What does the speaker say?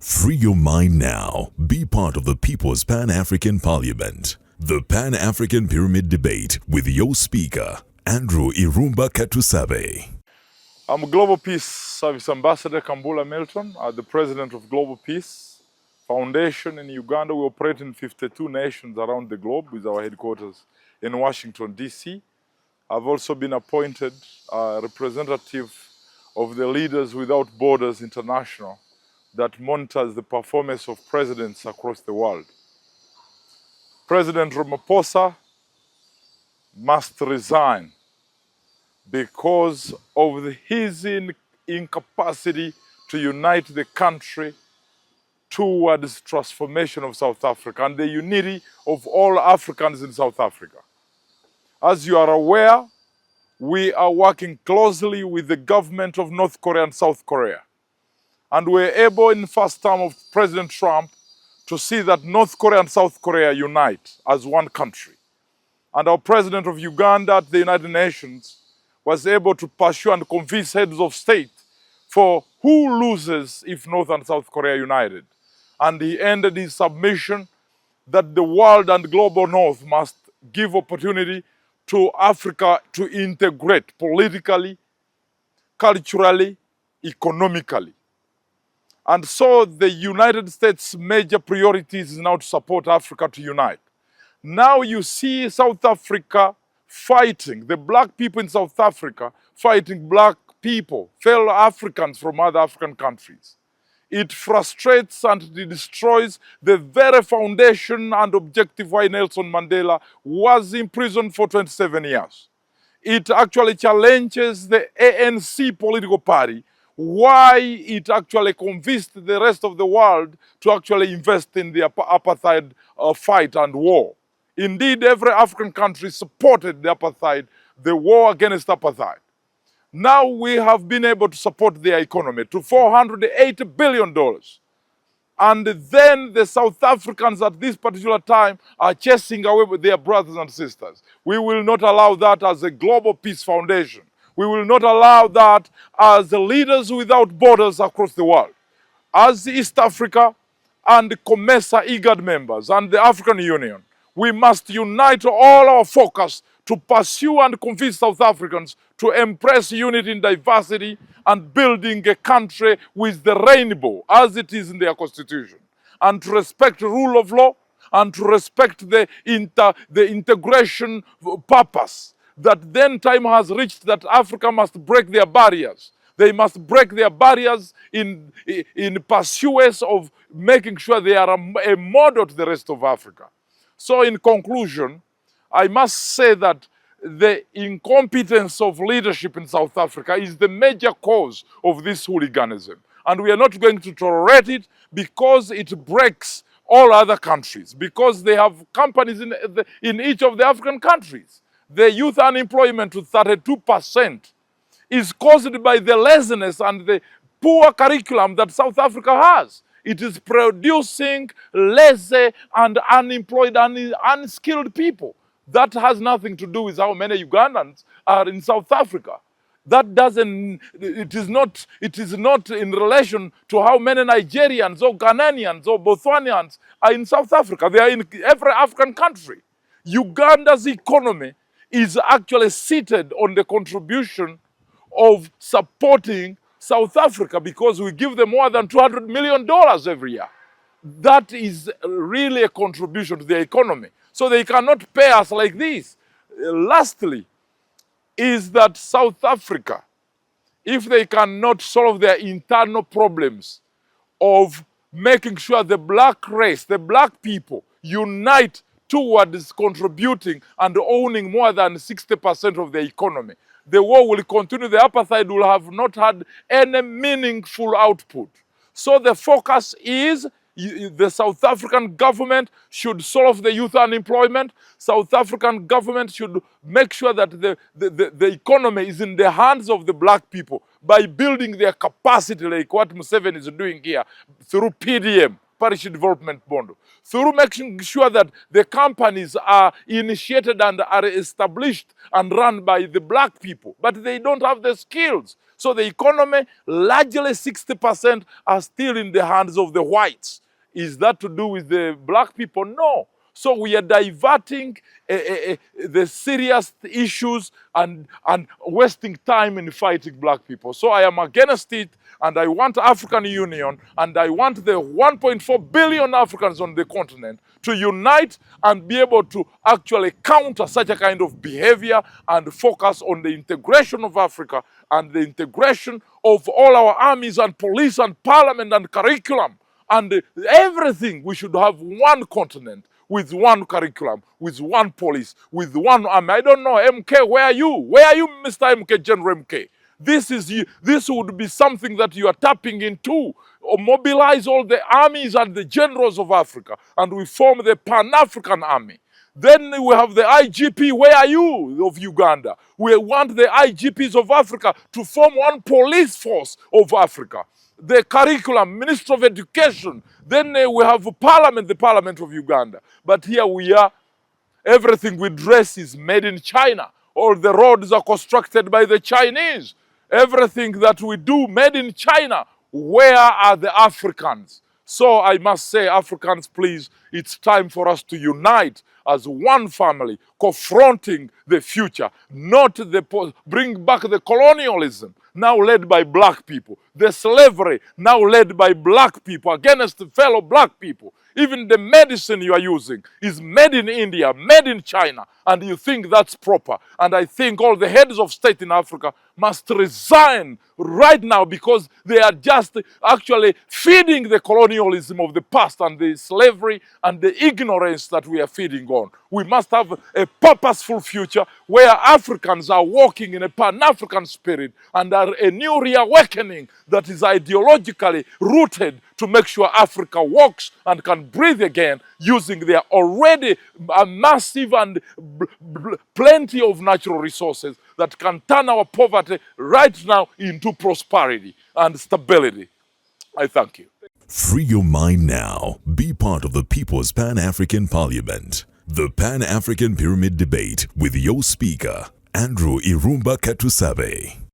Free your mind now. Be part of the People's Pan-African Parliament. The Pan-African Pyramid Debate with your speaker, Andrew Irumba Katusabe. I'm Global Peace Service Ambassador Kambula Milton, the President of Global Peace Foundation in Uganda. We operate in 52 nations around the globe with our headquarters in Washington, D.C. I've also been appointed representative of the Leaders Without Borders International that monitors the performance of presidents across the world. President Ramaphosa must resign because of his incapacity to unite the country towards transformation of South Africa and the unity of all Africans in South Africa. As you are aware, we are working closely with the government of North Korea and South Korea. And we're able in the first term of President Trump to see that North Korea and South Korea unite as one country. And our President of Uganda at the United Nations was able to pursue and convince heads of state for who loses if North and South Korea united. And he ended his submission that the world and global North must give opportunity to Africa to integrate politically, culturally, economically. And so the United States' major priority is now to support Africa to unite. Now you see South Africa fighting, the black people in South Africa fighting black people, fellow Africans from other African countries. It frustrates and it destroys the very foundation and objective why Nelson Mandela was imprisoned for 27 years. It actually challenges the ANC political party, why it actually convinced the rest of the world to actually invest in the apartheid fight and war. Indeed, every African country supported the apartheid, the war against apartheid. Now we have been able to support their economy to $480 billion. And then the South Africans at this particular time are chasing away with their brothers and sisters. We will not allow that as a Global Peace Foundation. We will not allow that as the Leaders Without Borders across the world. As East Africa and COMESA IGAD members and the African Union, we must unite all our focus to pursue and convince South Africans to embrace unity in diversity and building a country with the rainbow as it is in their constitution, and to respect the rule of law and to respect the integration purpose. That then time has reached that Africa must break their barriers. They must break their barriers in pursuance of making sure they are a model to the rest of Africa. So in conclusion, I must say that the incompetence of leadership in South Africa is the major cause of this hooliganism. And we are not going to tolerate it because it breaks all other countries, because they have companies in each of the African countries. The youth unemployment to 32% is caused by the laziness and the poor curriculum that South Africa has. It is producing lazy and unemployed and unskilled people. That has nothing to do with how many Ugandans are in South Africa. That doesn't, it is not in relation to how many Nigerians or Ghanaians or Botswanians are in South Africa. They are in every African country. Uganda's economy is actually seated on the contribution of supporting South Africa because we give them more than $200 million every year. That is really a contribution to their economy. So they cannot pay us like this. Lastly, is that South Africa, if they cannot solve their internal problems of making sure the black race, the black people, unite towards contributing and owning more than 60% of the economy, the war will continue. The apartheid will have not had any meaningful output. So the focus is the South African government should solve the youth unemployment. South African government should make sure that the economy is in the hands of the black people by building their capacity like what Museveni is doing here through PDM, parish development bond, through making sure that the companies are initiated and are established and run by the black people, but they don't have the skills. So the economy, largely 60% are still in the hands of the whites. Is that to do with the black people? No. So we are diverting the serious issues and wasting time in fighting black people. So I am against it, and I want African Union, and I want the 1.4 billion Africans on the continent to unite and be able to actually counter such a kind of behavior and focus on the integration of Africa and the integration of all our armies and police and parliament and curriculum and everything. We should have one continent with one curriculum, with one police, with one army. I don't know, MK, where are you? Where are you, Mr. MK, General MK? This would be something that you are tapping into. Or mobilize all the armies and the generals of Africa, and we form the Pan-African Army. Then we have the IGP, where are you, of Uganda? We want the IGPs of Africa to form one police force of Africa. The curriculum, Minister of Education. Then we have Parliament, the Parliament of Uganda. But here we are, everything we dress is made in China. All the roads are constructed by the Chinese. Everything that we do made in China. Where are the Africans? So I must say, Africans, please, it's time for us to unite as one family, confronting the future, not bring back the colonialism, now led by black people, the slavery, now led by black people, against the fellow black people. Even the medicine you are using is made in India, made in China, and you think that's proper. And I think all the heads of state in Africa must resign right now, because they are just actually feeding the colonialism of the past and the slavery and the ignorance that we are feeding on. We must have a purposeful future where Africans are walking in a Pan-African spirit and are a new reawakening that is ideologically rooted to make sure Africa walks and can breathe again, using their already massive and plenty of natural resources that can turn our poverty right now into prosperity and stability. I thank you. Free your mind now. Be part of the People's Pan-African Parliament. The Pan-African Pyramid Debate with your speaker, Andrew Irumba Katusabe.